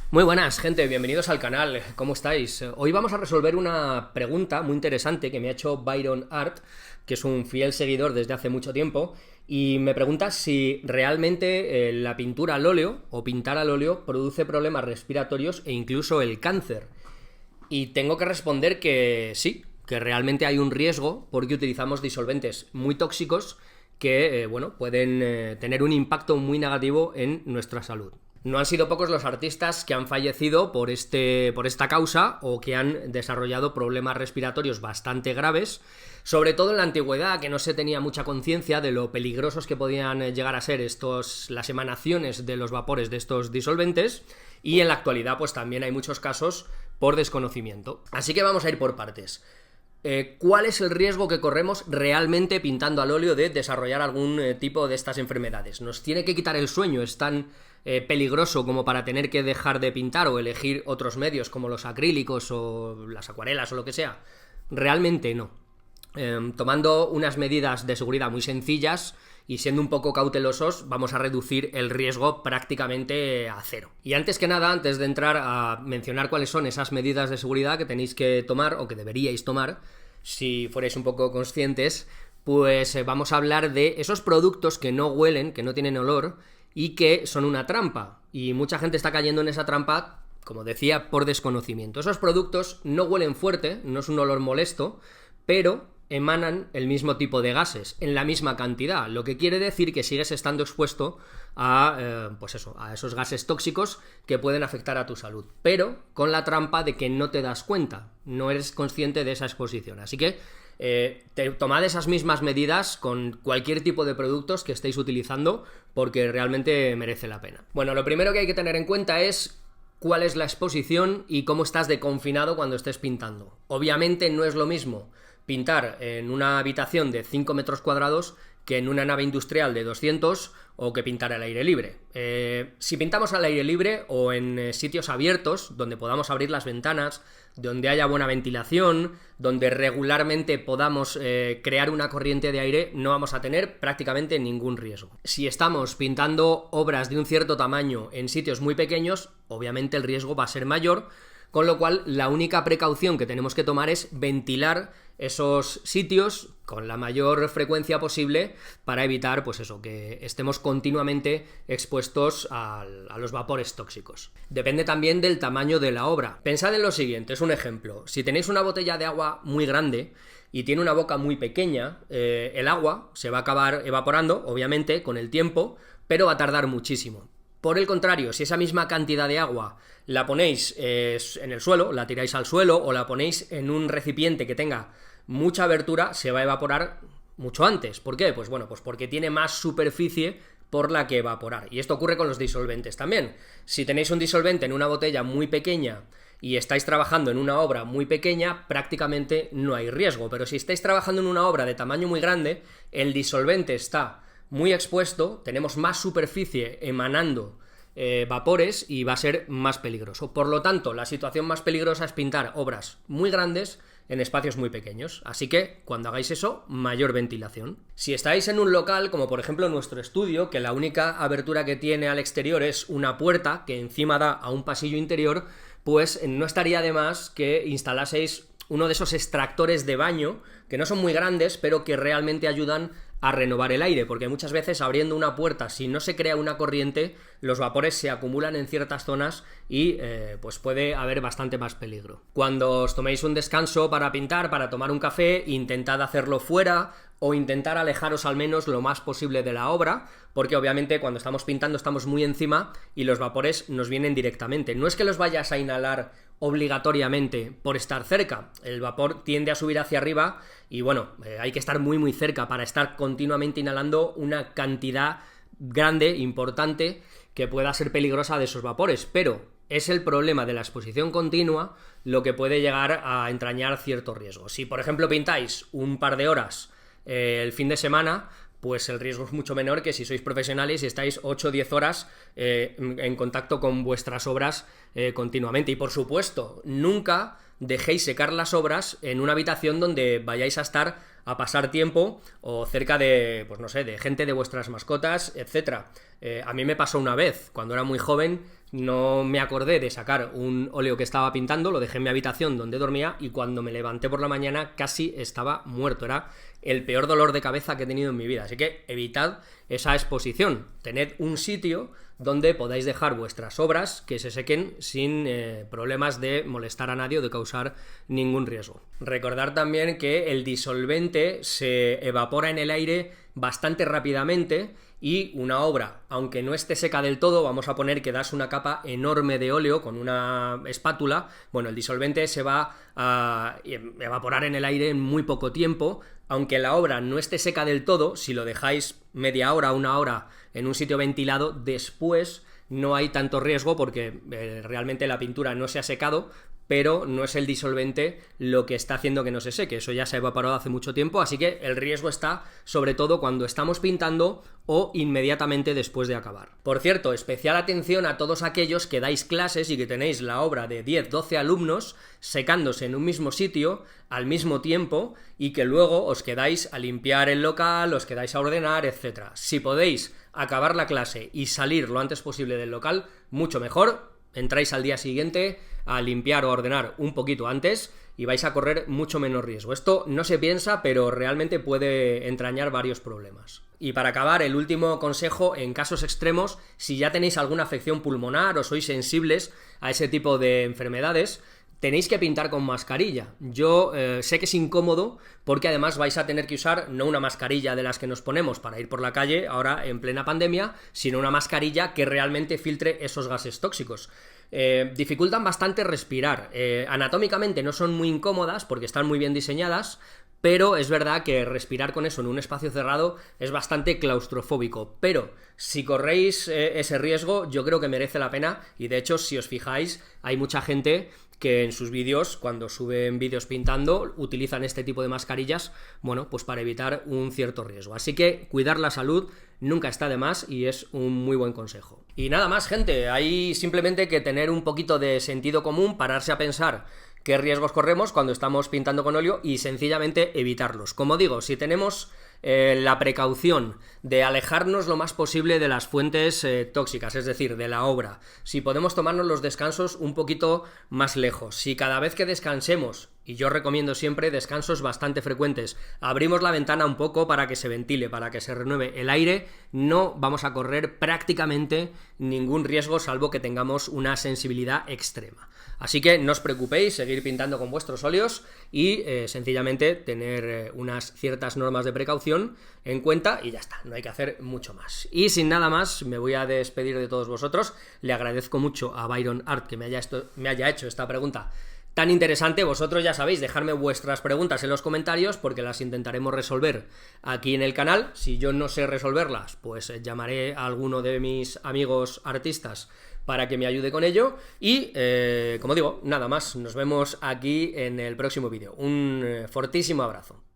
Muy buenas, gente, bienvenidos al canal, ¿cómo estáis? Hoy vamos a resolver una pregunta muy interesante que me ha hecho Byron Art, que es un fiel seguidor desde hace mucho tiempo, y me pregunta si realmente la pintura al óleo o pintar al óleo produce problemas respiratorios e incluso el cáncer. Y tengo que responder que sí, que realmente hay un riesgo porque utilizamos disolventes muy tóxicos que, pueden tener un impacto muy negativo en nuestra salud. No han sido pocos los artistas que han fallecido por esta causa o que han desarrollado problemas respiratorios bastante graves, sobre todo en la antigüedad, que no se tenía mucha conciencia de lo peligrosos que podían llegar a ser las emanaciones de los vapores de estos disolventes, y en la actualidad pues también hay muchos casos por desconocimiento. Así que vamos a ir por partes. ¿Cuál es el riesgo que corremos realmente pintando al óleo de desarrollar algún tipo de estas enfermedades? ¿Nos tiene que quitar el sueño? ¿Es tan peligroso como para tener que dejar de pintar o elegir otros medios como los acrílicos o las acuarelas o lo que sea? Realmente no. Tomando unas medidas de seguridad muy sencillas y siendo un poco cautelosos, vamos a reducir el riesgo prácticamente a cero. Y antes que nada, antes de entrar a mencionar cuáles son esas medidas de seguridad que tenéis que tomar o que deberíais tomar, si fuerais un poco conscientes, pues vamos a hablar de esos productos que no huelen, que no tienen olor y que son una trampa. Y mucha gente está cayendo en esa trampa, como decía, por desconocimiento. Esos productos no huelen fuerte, no es un olor molesto, pero emanan el mismo tipo de gases, en la misma cantidad, lo que quiere decir que sigues estando expuesto a esos gases tóxicos que pueden afectar a tu salud, pero con la trampa de que no te das cuenta, no eres consciente de esa exposición. Así que tomad esas mismas medidas con cualquier tipo de productos que estéis utilizando, porque realmente merece la pena. Bueno, lo primero que hay que tener en cuenta es cuál es la exposición y cómo estás de confinado cuando estés pintando. Obviamente no es lo mismo pintar en una habitación de 5 metros cuadrados que en una nave industrial de 200 o que pintar al aire libre. Si pintamos al aire libre o en sitios abiertos donde podamos abrir las ventanas, donde haya buena ventilación, donde regularmente podamos crear una corriente de aire, no vamos a tener prácticamente ningún riesgo. Si estamos pintando obras de un cierto tamaño en sitios muy pequeños, obviamente el riesgo va a ser mayor, con lo cual la única precaución que tenemos que tomar es ventilar esos sitios con la mayor frecuencia posible para evitar, pues eso, que estemos continuamente expuestos a los vapores tóxicos. Depende también del tamaño de la obra. Pensad en lo siguiente, es un ejemplo. Si tenéis una botella de agua muy grande y tiene una boca muy pequeña, el agua se va a acabar evaporando, obviamente, con el tiempo, pero va a tardar muchísimo. Por el contrario, si esa misma cantidad de agua la ponéis en el suelo, la tiráis al suelo o la ponéis en un recipiente que tenga mucha abertura, se va a evaporar mucho antes. ¿Por qué? Pues bueno, pues porque tiene más superficie por la que evaporar. Y esto ocurre con los disolventes también. Si tenéis un disolvente en una botella muy pequeña y estáis trabajando en una obra muy pequeña, prácticamente no hay riesgo. Pero si estáis trabajando en una obra de tamaño muy grande, el disolvente está muy expuesto, tenemos más superficie emanando vapores y va a ser más peligroso. Por lo tanto, la situación más peligrosa es pintar obras muy grandes en espacios muy pequeños. Así que, cuando hagáis eso, mayor ventilación. Si estáis en un local, como por ejemplo nuestro estudio, que la única abertura que tiene al exterior es una puerta que encima da a un pasillo interior, pues no estaría de más que instalaseis uno de esos extractores de baño, que no son muy grandes, pero que realmente ayudan a renovar el aire, porque muchas veces abriendo una puerta, si no se crea una corriente, los vapores se acumulan en ciertas zonas y pues puede haber bastante más peligro. Cuando os toméis un descanso para pintar, para tomar un café, intentad hacerlo fuera o intentar alejaros al menos lo más posible de la obra, porque obviamente cuando estamos pintando estamos muy encima y los vapores nos vienen directamente. No es que los vayas a inhalar obligatoriamente por estar cerca, el vapor tiende a subir hacia arriba y bueno, hay que estar muy cerca para estar continuamente inhalando una cantidad grande, importante, que pueda ser peligrosa de esos vapores, pero es el problema de la exposición continua lo que puede llegar a entrañar cierto riesgo. Si por ejemplo pintáis un par de horas el fin de semana, pues el riesgo es mucho menor que si sois profesionales y estáis 8 o 10 horas en contacto con vuestras obras continuamente. Y por supuesto, nunca dejéis secar las obras en una habitación donde vayáis a estar a pasar tiempo o cerca de, pues no sé, de gente de vuestras mascotas, etc. A mí me pasó una vez, cuando era muy joven, no me acordé de sacar un óleo que estaba pintando, lo dejé en mi habitación donde dormía y cuando me levanté por la mañana casi estaba muerto. Era el peor dolor de cabeza que he tenido en mi vida. Así que evitad esa exposición. Tened un sitio donde podáis dejar vuestras obras que se sequen sin problemas de molestar a nadie o de causar ningún riesgo. Recordad también que el disolvente se evapora en el aire bastante rápidamente y una obra, aunque no esté seca del todo, vamos a poner que das una capa enorme de óleo con una espátula, bueno, el disolvente se va a evaporar en el aire en muy poco tiempo. Aunque la obra no esté seca del todo, si lo dejáis media hora, una hora en un sitio ventilado, después no hay tanto riesgo porque realmente la pintura no se ha secado, pero no es el disolvente lo que está haciendo que no se seque, eso ya se ha evaporado hace mucho tiempo, así que el riesgo está sobre todo cuando estamos pintando o inmediatamente después de acabar. Por cierto, especial atención a todos aquellos que dais clases y que tenéis la obra de 10-12 alumnos secándose en un mismo sitio al mismo tiempo y que luego os quedáis a limpiar el local, os quedáis a ordenar, etc. Si podéis acabar la clase y salir lo antes posible del local, mucho mejor. Entráis al día siguiente a limpiar o a ordenar un poquito antes y vais a correr mucho menos riesgo. Esto no se piensa, pero realmente puede entrañar varios problemas. Y para acabar, el último consejo, en casos extremos, si ya tenéis alguna afección pulmonar o sois sensibles a ese tipo de enfermedades, tenéis que pintar con mascarilla. Yo sé que es incómodo porque además vais a tener que usar no una mascarilla de las que nos ponemos para ir por la calle ahora en plena pandemia, sino una mascarilla que realmente filtre esos gases tóxicos. Dificultan bastante respirar. Anatómicamente no son muy incómodas porque están muy bien diseñadas, pero es verdad que respirar con eso en un espacio cerrado es bastante claustrofóbico, pero si corréis ese riesgo yo creo que merece la pena y de hecho si os fijáis hay mucha gente que en sus vídeos, cuando suben vídeos pintando, utilizan este tipo de mascarillas, bueno, pues para evitar un cierto riesgo. Así que cuidar la salud nunca está de más y es un muy buen consejo. Y nada más, gente, hay simplemente que tener un poquito de sentido común, pararse a pensar qué riesgos corremos cuando estamos pintando con óleo y sencillamente evitarlos. Como digo, si tenemos la precaución de alejarnos lo más posible de las fuentes tóxicas, es decir, de la obra, si podemos tomarnos los descansos un poquito más lejos, si cada vez que descansemos, y yo recomiendo siempre descansos bastante frecuentes, abrimos la ventana un poco para que se ventile, para que se renueve el aire, no vamos a correr prácticamente ningún riesgo salvo que tengamos una sensibilidad extrema. Así que no os preocupéis, seguir pintando con vuestros óleos y sencillamente tener unas ciertas normas de precaución en cuenta y ya está, no hay que hacer mucho más. Y sin nada más, me voy a despedir de todos vosotros. Le agradezco mucho a Byron Art que me haya hecho esta pregunta tan interesante. Vosotros ya sabéis, dejarme vuestras preguntas en los comentarios porque las intentaremos resolver aquí en el canal. Si yo no sé resolverlas, pues llamaré a alguno de mis amigos artistas para que me ayude con ello y, como digo, nada más, nos vemos aquí en el próximo vídeo. Un fortísimo abrazo.